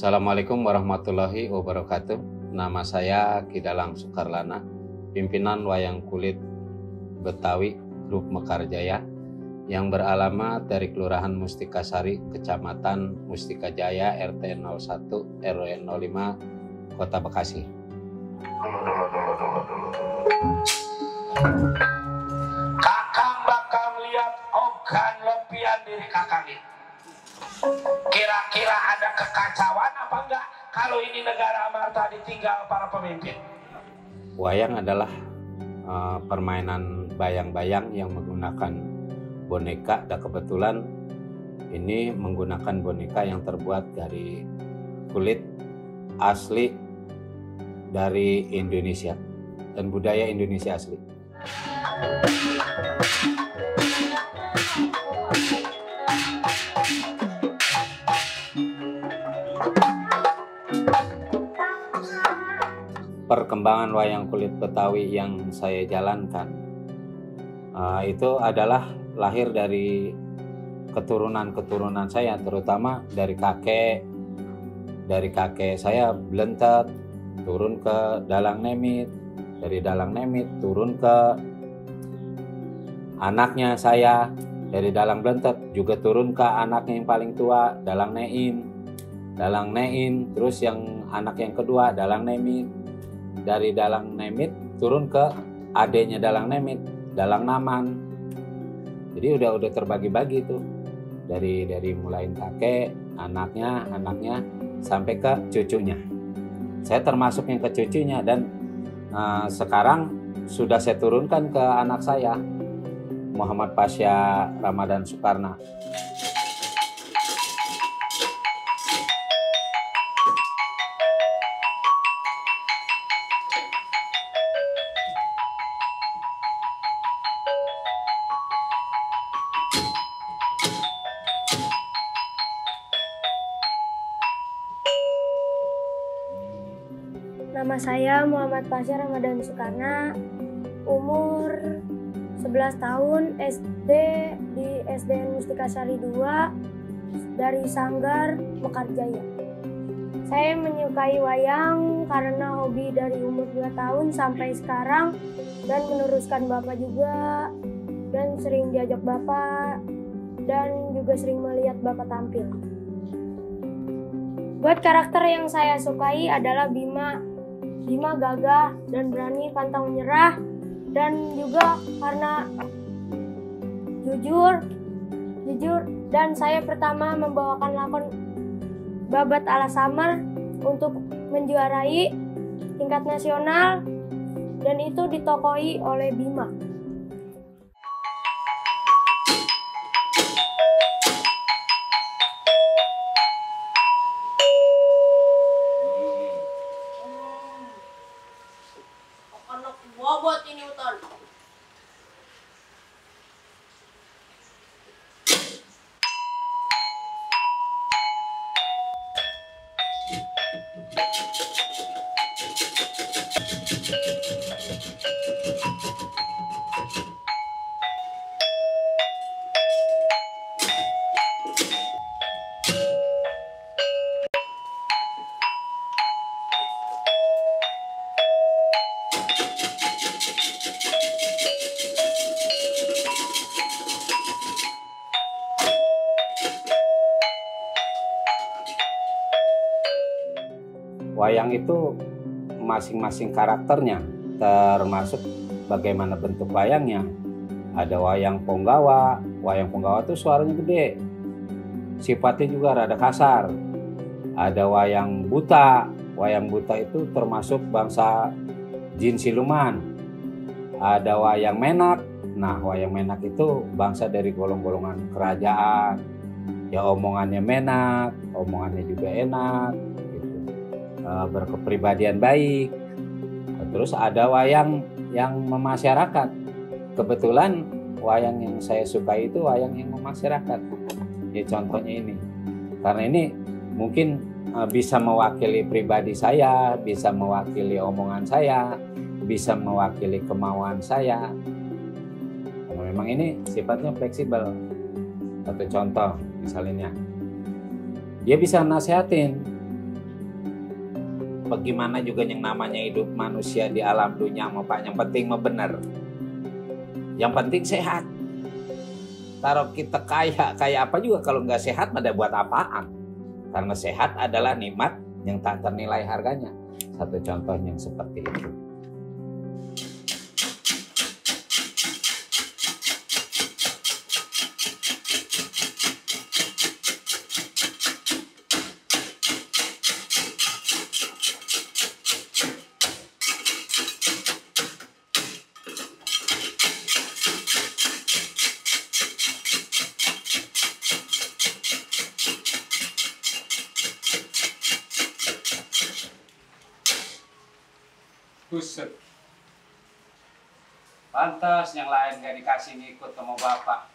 Assalamualaikum warahmatullahi wabarakatuh. Nama saya Ki Dalang Sukarlana, pimpinan Wayang Kulit Betawi Grup Mekarjaya yang beralamat dari Kelurahan Mustikasari, Kecamatan Mustikajaya, RT 01 RW 05, Kota Bekasi. Kakang bakal lihat ogan lepian diri kakang ini. Kira-kira ada kekacauan apa enggak kalau ini negara amarta ditinggal para pemimpin? Wayang adalah permainan bayang-bayang yang menggunakan boneka, dan kebetulan ini menggunakan boneka yang terbuat dari kulit asli dari Indonesia dan budaya Indonesia asli. Perkembangan wayang kulit Betawi yang saya jalankan itu adalah lahir dari keturunan saya, terutama dari kakek saya Blentet, turun ke Dalang Nemit, dari Dalang Nemit turun ke anaknya saya, dari Dalang Blentet juga turun ke anaknya yang paling tua Dalang Nein, terus yang anak yang kedua Dalang Nemit, dari Dalang Nemit turun ke adenya Dalang Nemit, Dalang Naman. Jadi udah terbagi-bagi tuh, dari mulai kakek, anaknya sampai ke cucunya. Saya termasuk yang ke cucunya, dan sekarang sudah saya turunkan ke anak saya, Muhammad Pasya Ramadan Soekarna. Nama saya Muhammad Pasya Ramadan Soekarna, umur 11 tahun, SD di SDN Mustikasari 2 dari Sanggar Mekarjaya. Saya menyukai wayang karena hobi dari umur 2 tahun sampai sekarang, dan meneruskan Bapak juga, dan sering diajak Bapak, dan juga sering melihat Bapak tampil. Buat karakter yang saya sukai adalah Bima gagah dan berani, pantang menyerah, dan juga karena jujur, dan saya pertama membawakan lakon Babat ala Summer untuk menjuarai tingkat nasional, dan itu ditokohi oleh Bima. Bobot ini uton. Wayang itu masing-masing karakternya, termasuk bagaimana bentuk wayangnya. Ada wayang Ponggawa itu suaranya gede, sifatnya juga rada kasar. Ada wayang buta itu termasuk bangsa jin siluman. Ada wayang menak. Nah, wayang menak itu bangsa dari golongan kerajaan. Ya, omongannya menak, omongannya juga enak, berkepribadian baik. Terus ada wayang yang memasyarakat. Kebetulan wayang yang saya sukai itu wayang yang memasyarakat. Ya, contohnya ini. Karena ini mungkin bisa mewakili pribadi saya, bisa mewakili omongan saya, bisa mewakili kemauan saya. Karena memang ini sifatnya fleksibel. Satu contoh misalnya, dia bisa nasihatin bagaimana juga yang namanya hidup manusia di alam dunia mau Pak, yang penting mah bener, yang penting sehat. Taruh kita kaya apa juga kalau nggak sehat ada buat apaan, karena sehat adalah nikmat yang tak ternilai harganya. Satu contoh yang seperti itu. Buset. Pantas yang lain gak dikasih ngikut sama bapak.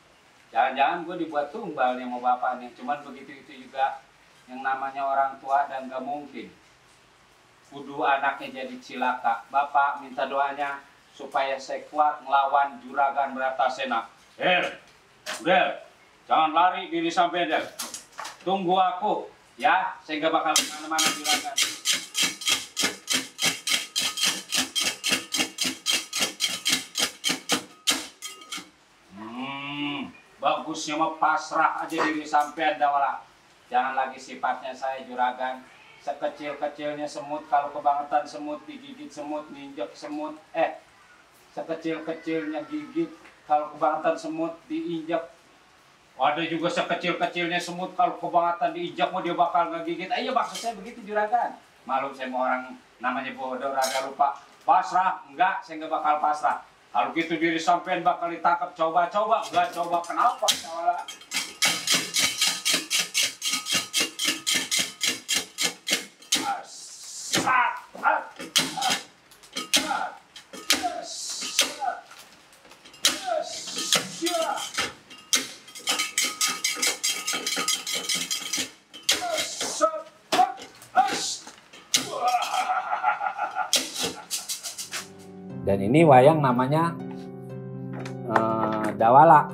Jangan-jangan gue dibuat tumbal nih sama bapak nih. Cuman begitu itu juga yang namanya orang tua dan gak mungkin. Kudu anaknya jadi cilaka. Bapak minta doanya supaya saya kuat melawan juragan Bratasena. Del, jangan lari diri sampai Del. Tunggu aku ya, saya gak bakal kemana-mana juragan. Bagusnya mah pasrah aja diri sampean Dawala. Jangan lagi sifatnya saya juragan. Sekecil-kecilnya semut, kalau kebangetan semut, digigit semut, diinjek semut. Sekecil-kecilnya gigit, kalau kebangetan semut, diinjek. Ada juga sekecil-kecilnya semut, kalau kebangetan diinjek mau dia bakal ngegigit. Iya maksud saya begitu juragan. Maklum saya mau orang namanya bodoh, rada lupa. Pasrah? Enggak, saya nggak bakal pasrah. Kalau gitu diri sampean bakal ditangkap, coba-coba, enggak coba, kenapa? Dan ini wayang namanya Dawala.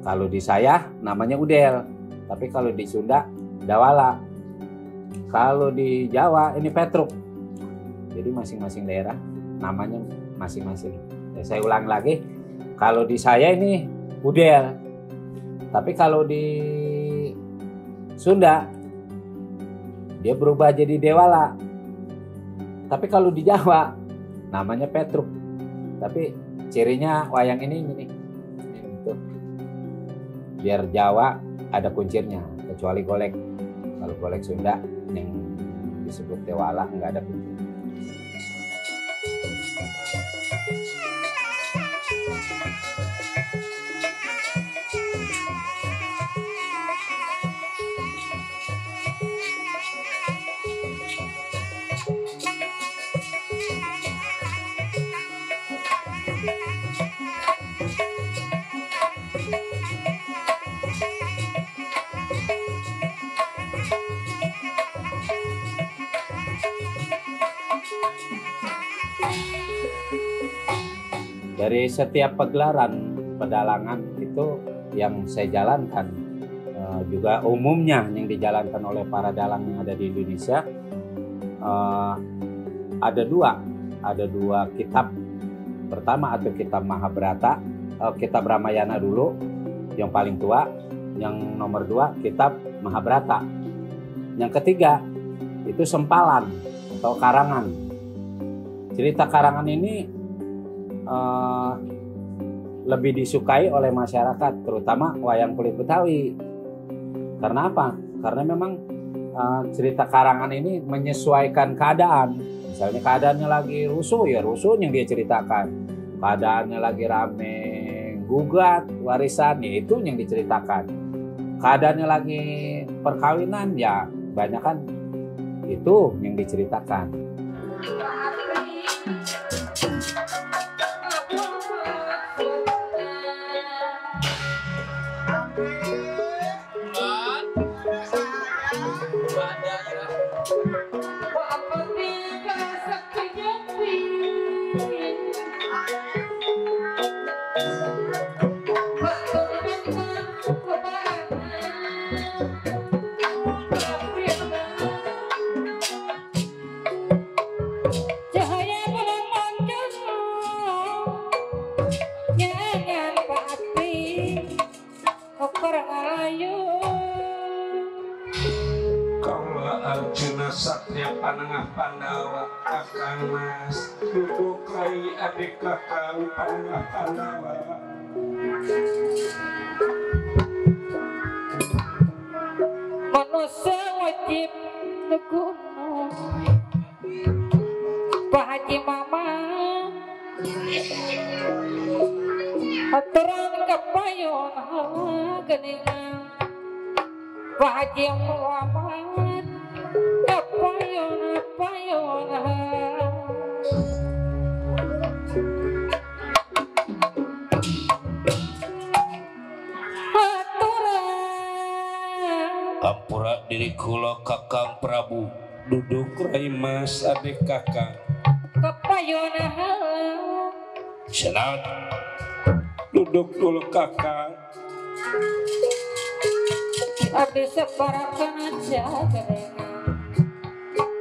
Kalau di saya namanya Udel, tapi kalau di Sunda Dawala. Kalau di Jawa ini Petruk. Jadi masing-masing daerah namanya masing-masing. Ya, saya ulang lagi, kalau di saya ini Udel, tapi kalau di Sunda dia berubah jadi Dewala. Tapi kalau di Jawa namanya Petruk. Tapi cirinya wayang ini tuh. Biar Jawa ada kuncirnya, kecuali golek. Kalau golek Sunda yang disebut Dewala nggak ada kuncir. Dari setiap pegelaran pedalangan itu yang saya jalankan, juga umumnya yang dijalankan oleh para dalang yang ada di Indonesia, ada dua kitab. Pertama atau kitab Mahabharata, kitab Ramayana dulu yang paling tua, yang nomor 2 kitab Mahabharata. Yang ketiga itu sempalan atau karangan. Cerita karangan ini lebih disukai oleh masyarakat, terutama wayang kulit Betawi. Karena apa? Karena memang cerita karangan ini menyesuaikan keadaan. Misalnya keadaannya lagi rusuh, ya rusuh yang dia ceritakan. Keadaannya lagi rame gugat warisan, ya itu yang diceritakan. Keadaannya lagi perkawinan, ya banyak kan itu yang diceritakan. panengah Pandawa Kakang Mas duduk rai adik Kakang panengah Pandawa. Manusia wajib teguh Pak Haji Mama aturan kepayon geningan Pak Haji Muhammad kepayon Ampura diri kula Kakang Prabu duduk rai Mas adik Kakang kepayon senat duduk dulu Kakang abdi separakan aja geningan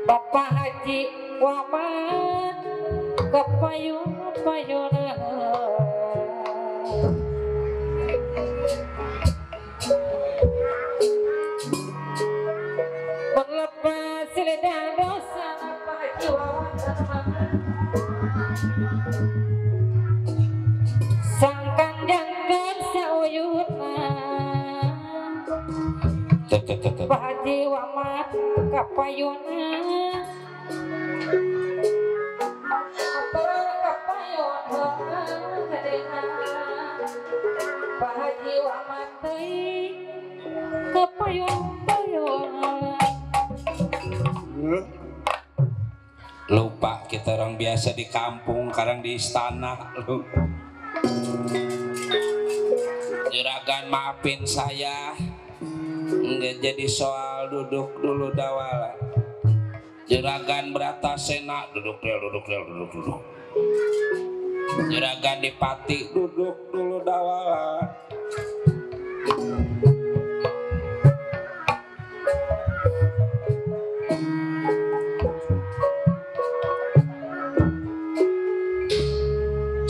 Bapak Haji Muhammad kepayon melepas lidah dosa Bapak Haji Muhammad sang kanjeng sauyuna Pak Haji Muhammad kapayuna Pak Haji Muhammad kapayun lupa kita orang biasa di kampung kadang di istana lu juragan maafin saya nggak jadi soal duduk dulu dawala juragan Bratasena duduk juragan Dipati duduk dulu dawala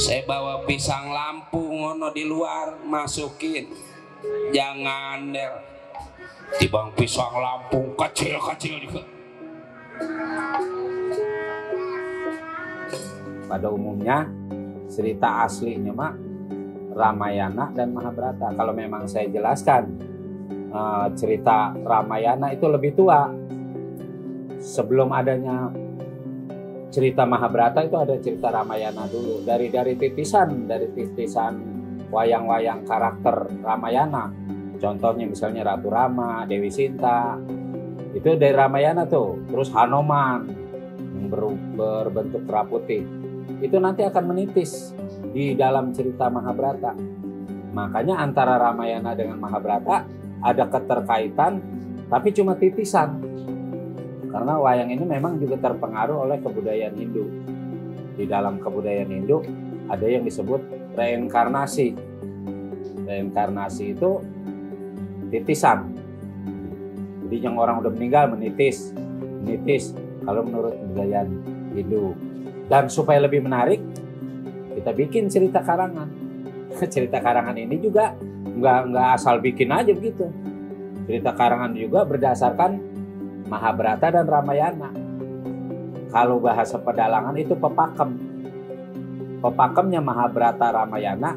saya bawa pisang Lampung ngono di luar masukin jangan del tibang pisang Lampung kecil juga. Pada umumnya cerita aslinya mah Ramayana dan Mahabharata. Kalau memang saya jelaskan cerita Ramayana itu lebih tua. Sebelum adanya cerita Mahabharata itu ada cerita Ramayana dulu. Dari titisan wayang-wayang karakter Ramayana. Contohnya misalnya Ratu Rama, Dewi Sinta. Itu dari Ramayana tuh. Terus Hanoman yang berbentuk kera putih. Itu nanti akan menitis di dalam cerita Mahabharata. Makanya antara Ramayana dengan Mahabharata ada keterkaitan tapi cuma titisan. Karena wayang ini memang juga terpengaruh oleh kebudayaan Hindu. Di dalam kebudayaan Hindu ada yang disebut reinkarnasi. Reinkarnasi itu titisan. Jadi yang orang udah meninggal menitis kalau menurut kebudayaan Hindu. Dan supaya lebih menarik, kita bikin cerita karangan. Cerita karangan ini juga nggak asal bikin aja begitu. Cerita karangan juga berdasarkan Mahabharata dan Ramayana. Kalau bahasa pedalangan itu pepakem. Pepakemnya Mahabharata Ramayana.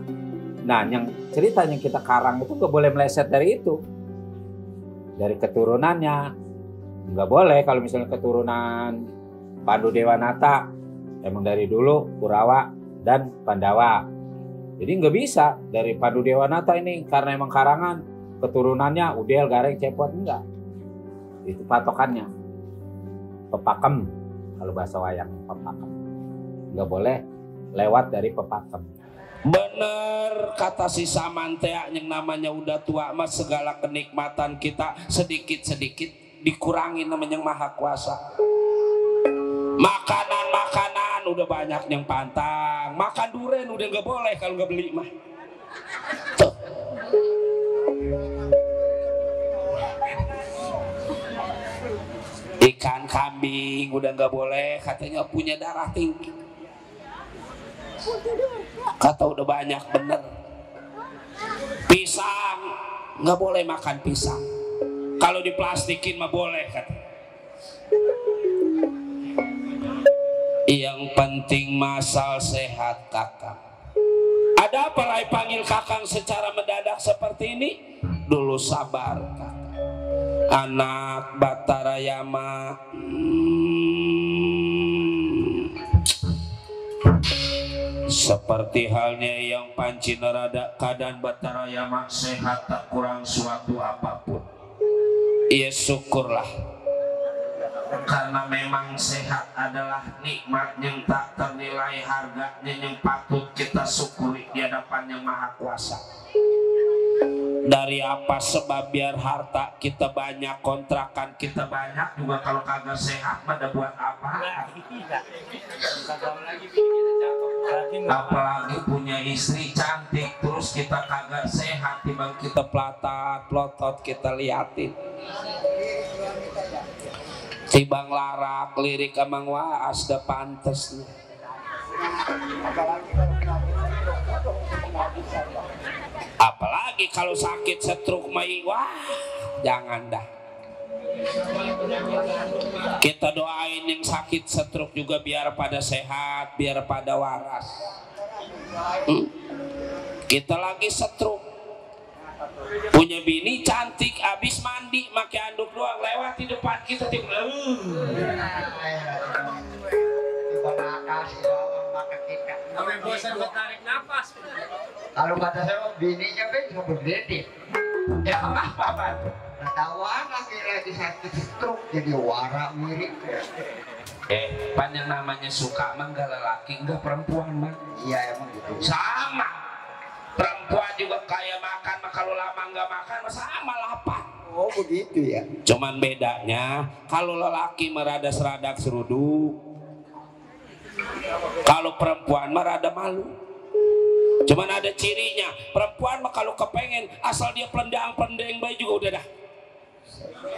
Nah, yang cerita yang kita karang itu nggak boleh meleset dari itu. Dari keturunannya nggak boleh. Kalau misalnya keturunan Pandu Dewanata, emang dari dulu Kurawa dan Pandawa. Jadi nggak bisa dari Pandu Dewanata ini karena emang karangan keturunannya Udel, Gareng, Cepot, enggak. Itu patokannya pepakem. Kalau bahasa wayang pepakem nggak boleh lewat dari pepakem. Bener kata si Samantea yang namanya udah tua mas segala kenikmatan kita sedikit dikurangin namanya yang maha kuasa. Makanan udah banyak yang pantang, makan durian udah nggak boleh kalau nggak beli mah. Tuh. Ikan kambing udah nggak boleh katanya punya darah tinggi. Kata udah banyak bener. Pisang nggak boleh makan pisang. Kalau diplastikin mah boleh kata. Yang penting masal sehat kakang. Ada apa Rai panggil kakang secara mendadak seperti ini? Dulu sabar kakang. Anak Batara Yama. Seperti halnya yang Panci Nerada, keadaan Batara Yama sehat tak kurang suatu apapun. Ya syukurlah, karena memang sehat adalah nikmat yang tak ternilai harganya, yang patut kita syukuri di hadapan Yang Maha Kuasa. Dari apa sebab biar harta kita banyak, kontrakan kita banyak, juga kalau kagak sehat pada buat apa? Apalagi punya istri cantik terus kita kagak sehat, timbang kita pelatat plotot kita liatin, timbang larak lirik emang waas da pantes. Apalagi kalau sakit stroke mai, wah jangan dah. Kita doain yang sakit stroke juga biar pada sehat, biar pada waras. Kita lagi stroke, punya bini cantik, abis mandi pakai anduk doang lewat di depan kita tiba. Bosan tarik nafas. Kalau kata saya bininya kan cuma berdedit. Ya apa? Ketahuan lagi sakit stroke jadi warak mirip. Pan yang namanya suka mah enggak lelaki, enggak perempuan mah. Iya emang gitu. Sama. Perempuan juga kayak makan, mah kalau lama enggak makan mah sama lapar. Oh begitu ya. Cuman bedanya kalau lelaki merada seradak seruduk, kalau perempuan merada malu. Cuman ada cirinya, perempuan mah kalau kepengen asal dia pelendang-pelendang bayi juga udah dah.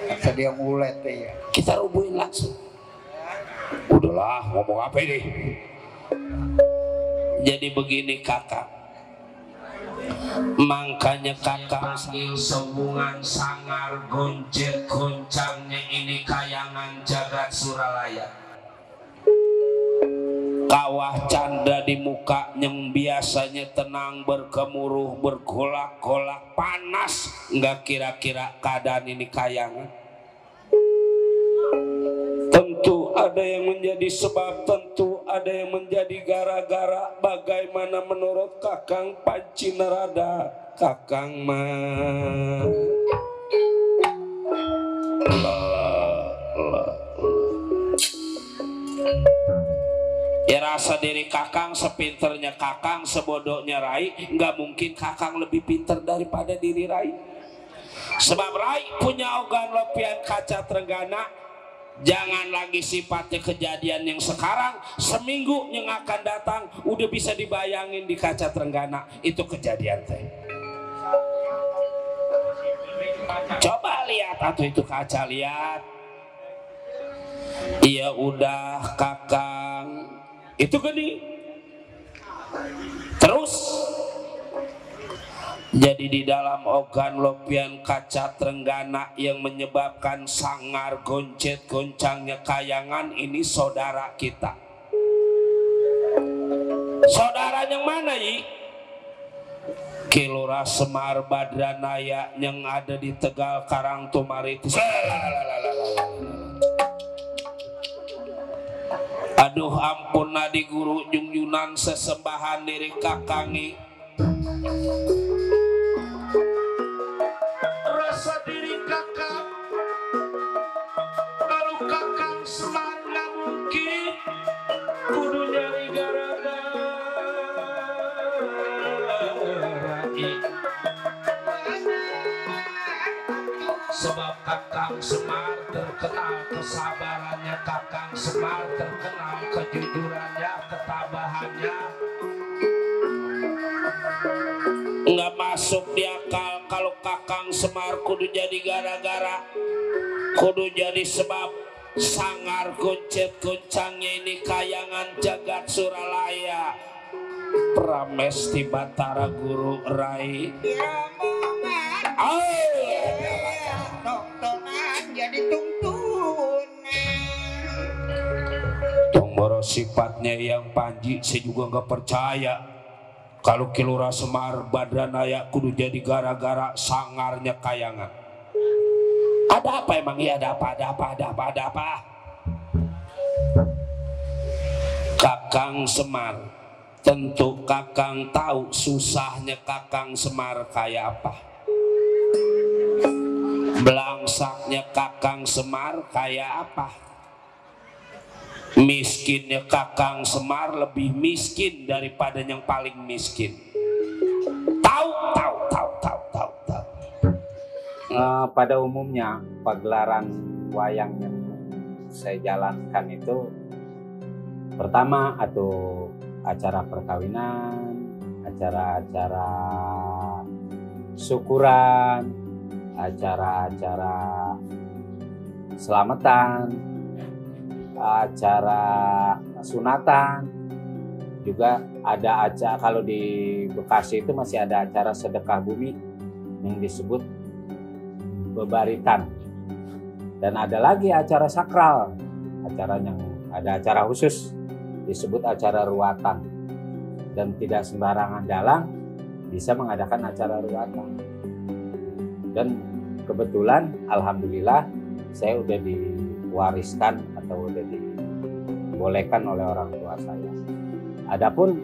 Asal dia ngulet ya. Kita rubuhin langsung. Udahlah, ngomong apa ini? Jadi begini kakak. Makanya kakak panggil sembungan sangar goncet goncangnya ini kayangan jagat Suralaya. Kawah canda di muka yang biasanya tenang bergemuruh bergolak-golak panas, nggak kira-kira keadaan ini kayangan. Tentu ada yang menjadi sebab, tentu ada yang menjadi gara-gara. Bagaimana menurut Kakang Panci Nerada? Kakang mah ya rasa diri kakang sepinternya kakang, sebodohnya Rai, nggak mungkin kakang lebih pinter daripada diri Rai. Sebab Rai punya ogan lopian kaca Trenggana. Jangan lagi sifatnya kejadian yang sekarang, seminggu yang akan datang udah bisa dibayangin di kaca Trenggana itu kejadian teh. Coba lihat atau itu kaca lihat. Iya udah kakang. Itu gini. Terus jadi di dalam ogan lopian kaca Trenggana yang menyebabkan sangar goncet goncangnya kayangan ini saudara kita. Saudara yang mana Yi? Kilura Semar Badranaya yang ada di Tegal Karangtumaritis. Aduh ampun nadi guru junjunan sesembahan diri kakangi. Rasa diri kakak, kalau kakang Semar nggak mungkin kudu nyari gara-gara. Sebab kakang Semar terkenal kesabarannya, kakang Semar terkenal kejujurannya, ketabahannya. Nggak masuk di akal kalau kakang Semar kudu jadi gara-gara, kudu jadi sebab sangar goncet goncangnya ini kayangan jagat Suralaya. Pramesti Batara Guru Rai. Dokteran jadi tuntunan. Tong boros sifatnya yang Panji, saya juga nggak percaya kalau Kilura Semar Badranaya kudu jadi gara-gara sangarnya kayangan. Ada apa emang? Ya ada apa? Kakang Semar, tentu Kakang tahu susahnya Kakang Semar kayak apa. Belangsaknya Kakang Semar kayak apa. Miskinnya Kakang Semar lebih miskin daripada yang paling miskin. Tahu. Pada umumnya pagelaran wayang yang saya jalankan itu pertama atau acara perkawinan, acara-acara syukuran, acara-acara selamatan, acara sunatan, juga ada acara. Kalau di Bekasi itu masih ada acara sedekah bumi yang disebut bebaritan, dan ada lagi acara sakral, ada acara khusus disebut acara ruatan, dan tidak sembarangan dalang bisa mengadakan acara ruatan. Dan kebetulan alhamdulillah saya udah diwariskan atau udah dibolehkan oleh orang tua saya. Adapun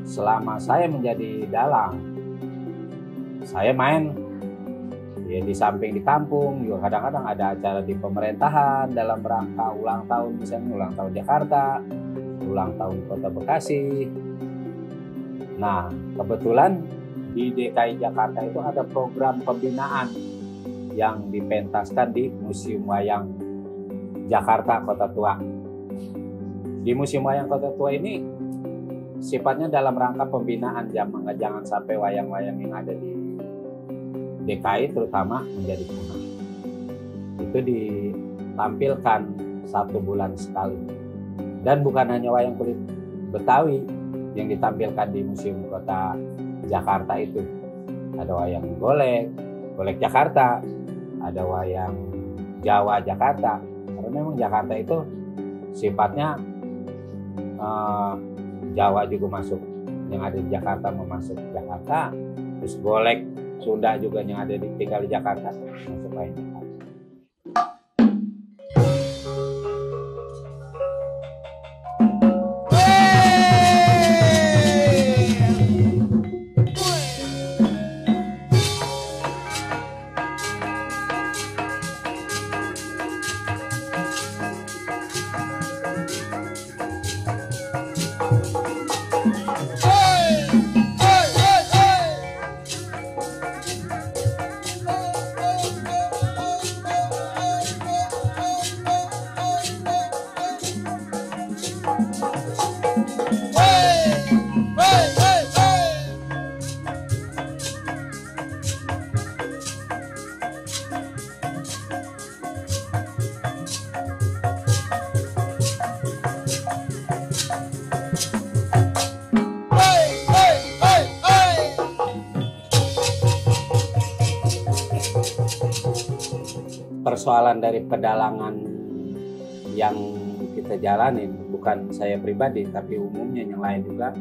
selama saya menjadi dalang, saya main ya di samping di kampung, juga kadang-kadang ada acara di pemerintahan dalam rangka ulang tahun, misalnya ulang tahun Jakarta, ulang tahun Kota Bekasi. Nah, kebetulan di DKI Jakarta itu ada program pembinaan yang dipentaskan di Museum Wayang Jakarta Kota Tua. Di Museum Wayang Kota Tua ini sifatnya dalam rangka pembinaan, jangan sampai wayang-wayang yang ada di DKI terutama menjadi punah. Itu ditampilkan 1 bulan sekali. Dan bukan hanya wayang kulit Betawi yang ditampilkan di Museum Kota Jakarta itu. Ada wayang golek Jakarta, ada wayang Jawa Jakarta. Karena memang Jakarta itu sifatnya Jawa juga masuk, yang ada di Jakarta memasuk Jakarta, terus golek Sunda juga yang ada tinggal di Jakarta masuk wayang Jakarta. Persoalan dari pedalangan yang kita jalanin, bukan saya pribadi tapi umumnya yang lain juga,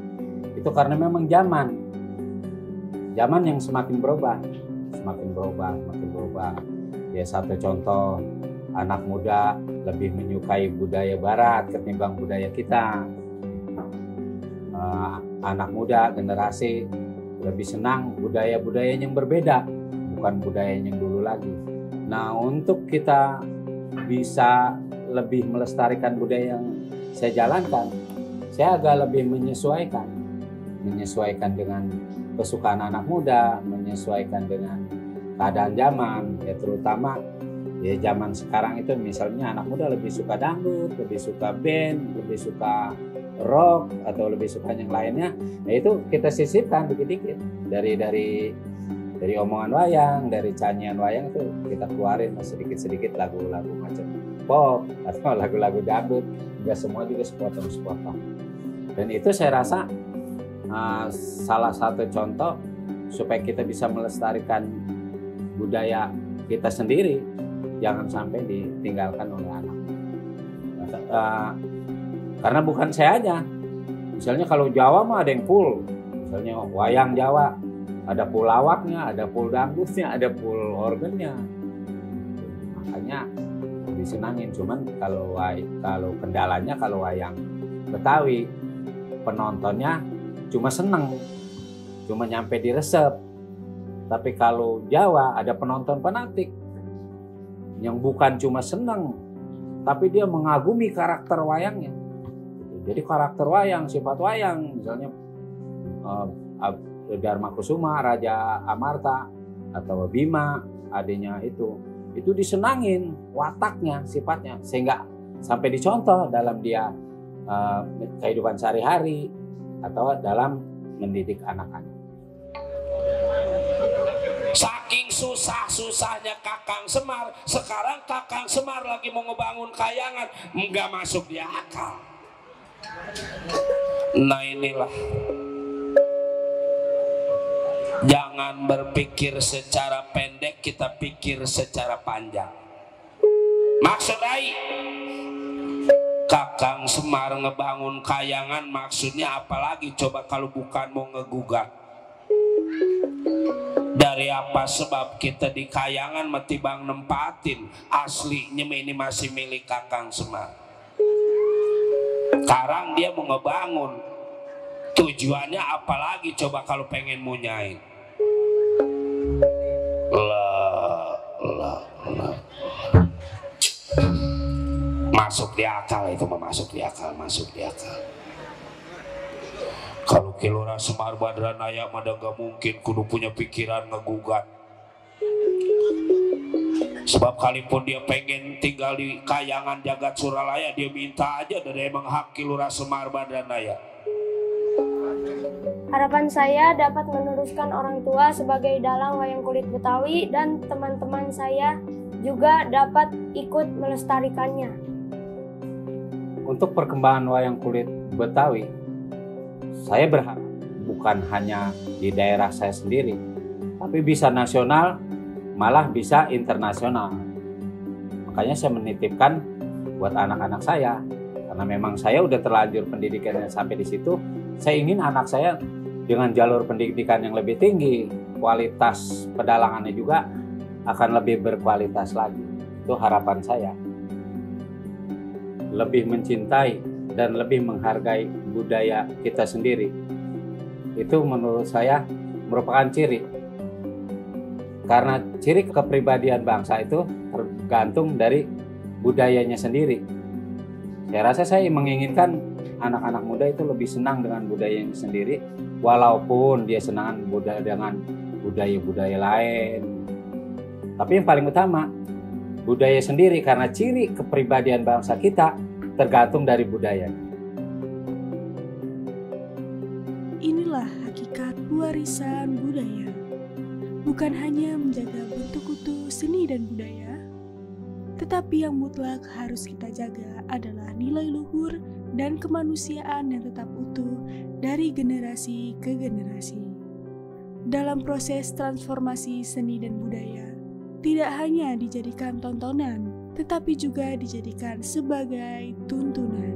itu karena memang zaman yang semakin berubah. Ya, satu contoh, anak muda lebih menyukai budaya barat ketimbang budaya kita. Anak muda generasi lebih senang budaya-budaya yang berbeda, bukan budaya yang dulu lagi. Nah, untuk kita bisa lebih melestarikan budaya yang saya jalankan, saya agak lebih menyesuaikan dengan kesukaan anak muda, menyesuaikan dengan keadaan zaman, ya terutama ya zaman sekarang itu misalnya anak muda lebih suka dangdut, lebih suka band, lebih suka rock atau lebih suka yang lainnya. Nah, itu kita sisipkan dikit-dikit dari omongan wayang, dari canyian wayang itu kita keluarin sedikit-sedikit lagu-lagu macam pop atau lagu-lagu dangdut, enggak semua juga sepotong. Dan itu saya rasa salah satu contoh supaya kita bisa melestarikan budaya kita sendiri, jangan sampai ditinggalkan oleh anak. Karena bukan saya aja. Misalnya kalau Jawa mah ada yang full. Misalnya wayang Jawa, ada full lawaknya, ada full dangdutnya, ada full organnya. Makanya disenangin. Cuman kalau kendalanya kalau wayang Betawi, penontonnya cuma seneng, cuma nyampe di resep. Tapi kalau Jawa ada penonton fanatik yang bukan cuma seneng, tapi dia mengagumi karakter wayangnya. Jadi karakter wayang, sifat wayang, misalnya Dharma Kusuma, Raja Amarta, atau Bima, adanya itu disenangin wataknya, sifatnya, sehingga sampai dicontoh dalam dia kehidupan sehari-hari atau dalam mendidik anak-anak. Saking susah-susahnya Kakang Semar, sekarang Kakang Semar lagi mau ngebangun kayangan, nggak masuk di akal. Nah inilah, jangan berpikir secara pendek, kita pikir secara panjang. Maksud Rai, Kakang Semar ngebangun kayangan, maksudnya apalagi coba kalau bukan mau ngegugat. Dari apa sebab kita di kayangan mati bang nempatin, aslinya ini masih milik Kakang Semar. Sekarang dia mau ngebangun, tujuannya apalagi coba kalau pengen munyain. Masuk di akal itu, masuk di akal. Kalau Kilora Semar Badranaya mah gak mungkin kudu punya pikiran ngegugat. Sebab kalipun dia pengen tinggal di kayangan jagat Suralaya, dia minta aja dari emang hak Kilora Semar Badranaya. Harapan saya dapat meneruskan orang tua sebagai dalang wayang kulit Betawi dan teman-teman saya juga dapat ikut melestarikannya. Untuk perkembangan wayang kulit Betawi, saya berharap bukan hanya di daerah saya sendiri, tapi bisa nasional, malah bisa internasional. Makanya saya menitipkan buat anak-anak saya, karena memang saya udah terlanjur pendidikannya sampai di situ. Saya ingin anak saya dengan jalur pendidikan yang lebih tinggi, kualitas pedalangannya juga akan lebih berkualitas lagi. Itu harapan saya. Lebih mencintai dan lebih menghargai budaya kita sendiri. Itu menurut saya merupakan ciri. Karena ciri kepribadian bangsa itu tergantung dari budayanya sendiri. Saya rasa saya menginginkan anak-anak muda itu lebih senang dengan budayanya sendiri, walaupun dia senang dengan budaya-budaya lain. Tapi yang paling utama, budaya sendiri, karena ciri kepribadian bangsa kita tergantung dari budaya. Inilah hakikat warisan budaya. Bukan hanya menjaga bentuk utuh seni dan budaya, tetapi yang mutlak harus kita jaga adalah nilai luhur dan kemanusiaan yang tetap utuh dari generasi ke generasi. Dalam proses transformasi seni dan budaya, tidak hanya dijadikan tontonan, tetapi juga dijadikan sebagai tuntunan.